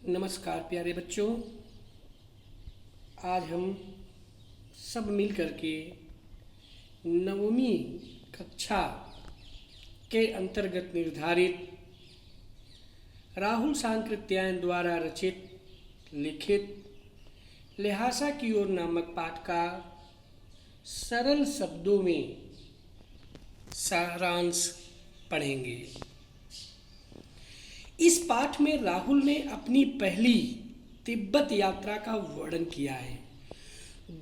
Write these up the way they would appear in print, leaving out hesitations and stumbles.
नमस्कार प्यारे बच्चों। आज हम सब मिल कर के नवमीं कक्षा के अंतर्गत निर्धारित राहुल सांकृत्यायन द्वारा रचित लिखित लिहाजा की ओर नामक पाठ का सरल शब्दों में सारांश पढ़ेंगे। इस पाठ में राहुल ने अपनी पहली तिब्बत यात्रा का वर्णन किया है,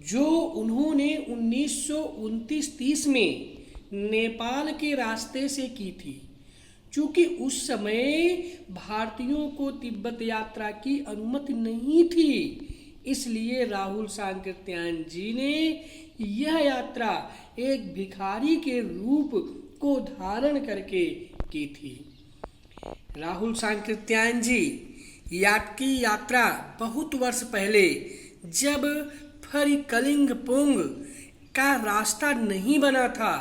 जो उन्होंने 1929-30 में नेपाल के रास्ते से की थी। चूँकि उस समय भारतीयों को तिब्बत यात्रा की अनुमति नहीं थी, इसलिए राहुल सांकृत्यायन जी ने यह यात्रा एक भिखारी के रूप को धारण करके की थी। राहुल सांकृत्यायन जी की यात्रा बहुत वर्ष पहले, जब फरिकलिंगपोंग का रास्ता नहीं बना था,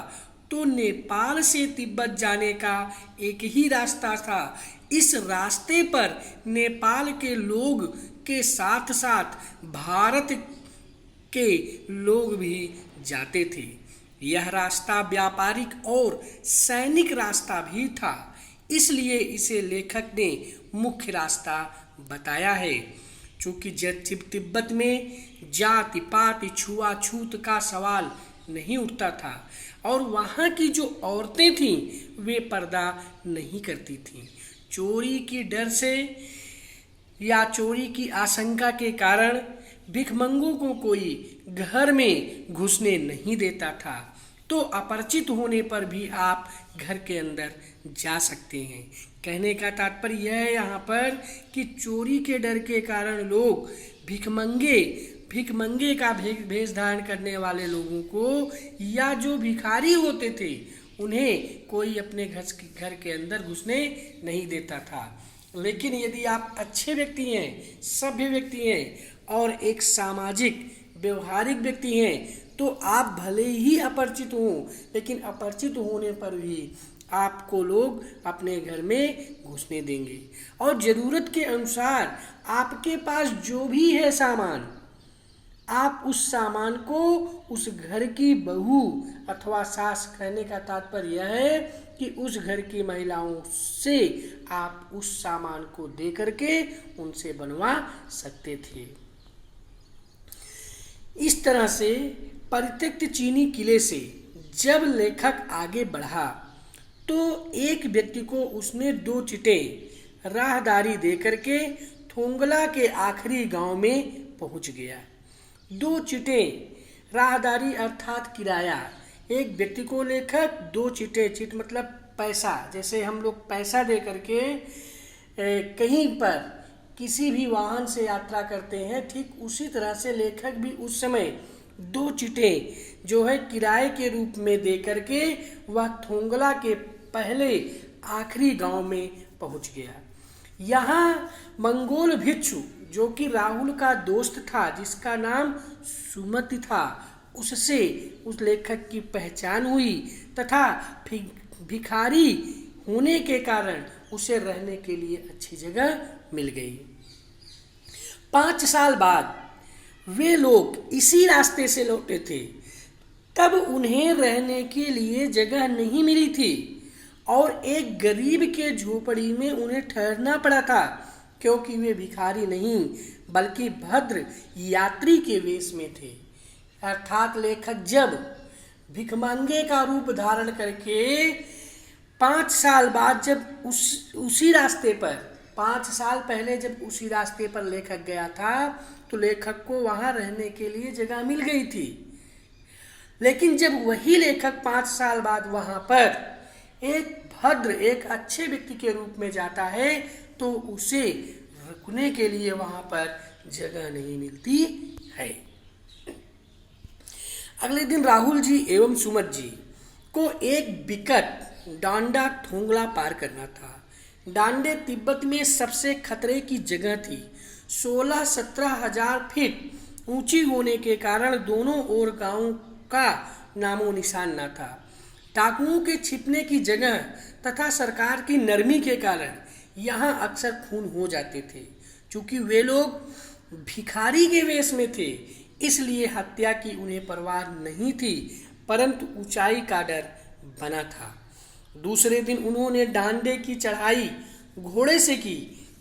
तो नेपाल से तिब्बत जाने का एक ही रास्ता था। इस रास्ते पर नेपाल के लोग के साथ साथ भारत के लोग भी जाते थे। यह रास्ता व्यापारिक और सैनिक रास्ता भी था, इसलिए इसे लेखक ने मुख्य रास्ता बताया है। चूँकि तिब्बत में जाति पाति छुआछूत का सवाल नहीं उठता था और वहाँ की जो औरतें थीं वे पर्दा नहीं करती थीं। चोरी की डर से या चोरी की आशंका के कारण भिखमंगों को कोई घर में घुसने नहीं देता था, तो अपरिचित होने पर भी आप घर के अंदर जा सकते हैं। कहने का तात्पर्य यह है यहाँ पर कि चोरी के डर के कारण लोग भिखमंगे का भेष धारण करने वाले लोगों को या जो भिखारी होते थे उन्हें कोई अपने घर के अंदर घुसने नहीं देता था। लेकिन यदि आप अच्छे व्यक्ति हैं, सभ्य व्यक्ति हैं और एक सामाजिक व्यवहारिक व्यक्ति हैं, तो आप भले ही अपरिचित हों, लेकिन अपरिचित होने पर भी आपको लोग अपने घर में घुसने देंगे और ज़रूरत के अनुसार आपके पास जो भी है सामान, आप उस सामान को उस घर की बहू अथवा सास, कहने का तात्पर्य यह है कि उस घर की महिलाओं से आप उस सामान को दे करके उनसे बनवा सकते थे। इस तरह से परित्यक्त चीनी किले से जब लेखक आगे बढ़ा तो एक व्यक्ति को उसने 2 चिटें राहदारी दे करके थोंगला के आखिरी गांव में पहुंच गया। 2 चिटें राहदारी अर्थात किराया। एक व्यक्ति को लेखक 2 चिटें, चिट मतलब पैसा, जैसे हम लोग पैसा दे करके कहीं पर किसी भी वाहन से यात्रा करते हैं, ठीक उसी तरह से लेखक भी उस समय 2 चिटें जो है किराए के रूप में दे करके वह थोंगला के पहले आखिरी गांव में पहुंच गया। यहाँ मंगोल भिक्षु, जो कि राहुल का दोस्त था, जिसका नाम सुमति था, उससे उस लेखक की पहचान हुई तथा भिखारी होने के कारण उसे रहने के लिए अच्छी जगह मिल गई। 5 साल बाद वे लोग इसी रास्ते से लौटे थे। तब उन्हें रहने के लिए जगह नहीं मिली थी और एक गरीब के झोपड़ी में उन्हें ठहरना पड़ा था, क्योंकि वे भिखारी नहीं बल्कि भद्र यात्री के वेश में थे। अर्थात लेखक जब भिखमंगे का रूप धारण करके 5 साल बाद जब उसी रास्ते पर 5 साल पहले जब उसी रास्ते पर लेखक गया था, तो लेखक को वहाँ रहने के लिए जगह मिल गई थी। लेकिन जब वही लेखक 5 साल बाद वहाँ पर एक भद्र, एक अच्छे व्यक्ति के रूप में जाता है, तो उसे रुकने के लिए वहाँ पर जगह नहीं मिलती है। अगले दिन राहुल जी एवं सुमत जी को एक विकट डांडा थोंगला पार करना था। डांडे तिब्बत में सबसे खतरे की जगह थी। 16-17 हजार फीट ऊंची होने के कारण दोनों ओर गांव का नामो निशान न था। डाकुओं के छिपने की जगह तथा सरकार की नरमी के कारण यहाँ अक्सर खून हो जाते थे। चूंकि वे लोग भिखारी के वेश में थे, इसलिए हत्या की उन्हें परवाह नहीं थी, परंतु ऊंचाई का डर बना था। दूसरे दिन उन्होंने डांडे की चढ़ाई घोड़े से की,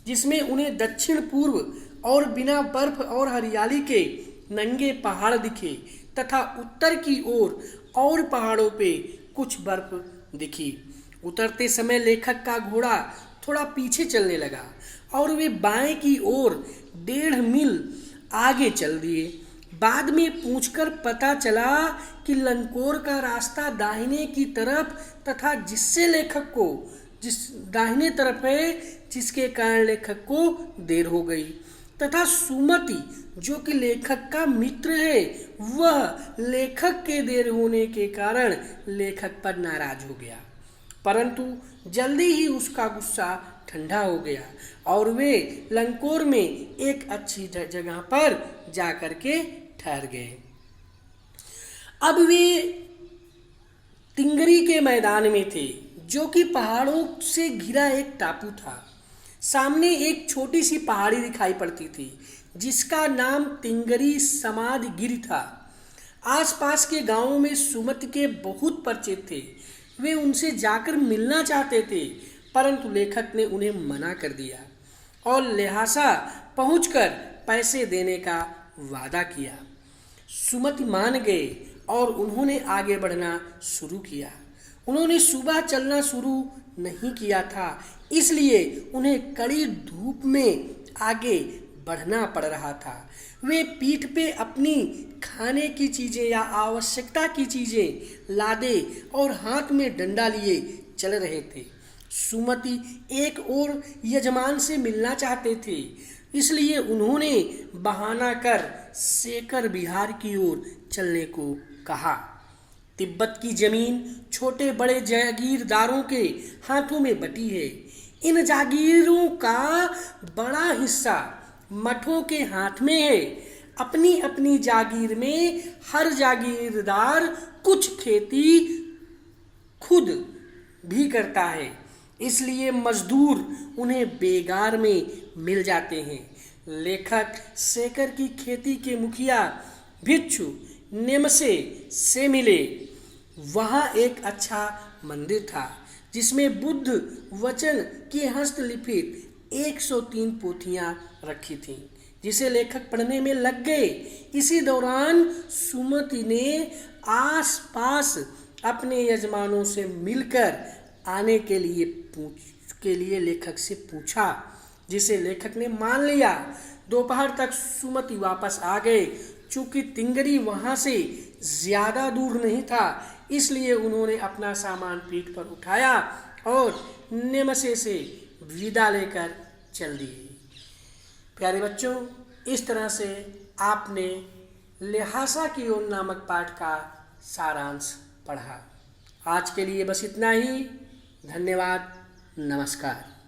जिसमें उन्हें दक्षिण पूर्व और बिना बर्फ और हरियाली के नंगे पहाड़ दिखे तथा उत्तर की ओर और पहाड़ों पे कुछ बर्फ दिखी। उतरते समय लेखक का घोड़ा थोड़ा पीछे चलने लगा और वे बाएं की ओर 1.5 मील आगे चल दिए। बाद में पूछकर पता चला कि लंकोर का रास्ता दाहिने की तरफ तथा जिस दाहिने तरफ है, जिसके कारण लेखक को देर हो गई तथा सुमति जो कि लेखक का मित्र है, वह लेखक के देर होने के कारण लेखक पर नाराज हो गया, परंतु जल्दी ही उसका गुस्सा ठंडा हो गया और वे लंकोर में एक अच्छी जगह पर जाकर के ठहर गए। अब वे तिंगरी के मैदान में थे, जो कि पहाड़ों से घिरा एक टापू था। सामने एक छोटी सी पहाड़ी दिखाई पड़ती थी, जिसका नाम तिंगरी समाधिगिरी था। आसपास के गांवों में सुमति के बहुत परिचित थे। वे उनसे जाकर मिलना चाहते थे, परंतु लेखक ने उन्हें मना कर दिया और लिहाजा पहुंचकर पैसे देने का वादा किया। सुमति मान गए और उन्होंने आगे बढ़ना शुरू किया। उन्होंने सुबह चलना शुरू नहीं किया था, इसलिए उन्हें कड़ी धूप में आगे बढ़ना पड़ रहा था। वे पीठ पे अपनी खाने की चीज़ें या आवश्यकता की चीज़ें लादे और हाथ में डंडा लिए चल रहे थे। सुमति एक और यजमान से मिलना चाहते थे, इसलिए उन्होंने बहाना कर सेकर बिहार की ओर चलने को कहा। तिब्बत की जमीन छोटे बड़े जागीरदारों के हाथों में बटी है। इन जागीरों का बड़ा हिस्सा मठों के हाथ में है। अपनी अपनी जागीर में हर जागीरदार कुछ खेती खुद भी करता है, इसलिए मजदूर उन्हें बेगार में मिल जाते हैं। लेखक सेकर की खेती के मुखिया भिक्षु नेमसे से मिले। वहाँ एक अच्छा मंदिर था, जिसमें बुद्ध वचन की हस्तलिखित 103 पोथियाँ रखी थीं, जिसे लेखक पढ़ने में लग गए। इसी दौरान सुमति ने आसपास अपने यजमानों से मिलकर आने के लिए लेखक से पूछा, जिसे लेखक ने मान लिया। दोपहर तक सुमति वापस आ गए। चूंकि तिंगरी वहाँ से ज़्यादा दूर नहीं था, इसलिए उन्होंने अपना सामान पीठ पर उठाया और नेमसे से विदा लेकर चल दिए। प्यारे बच्चों, इस तरह से आपने लिहाजा की ओर नामक पाठ का सारांश पढ़ा। आज के लिए बस इतना ही। धन्यवाद। नमस्कार।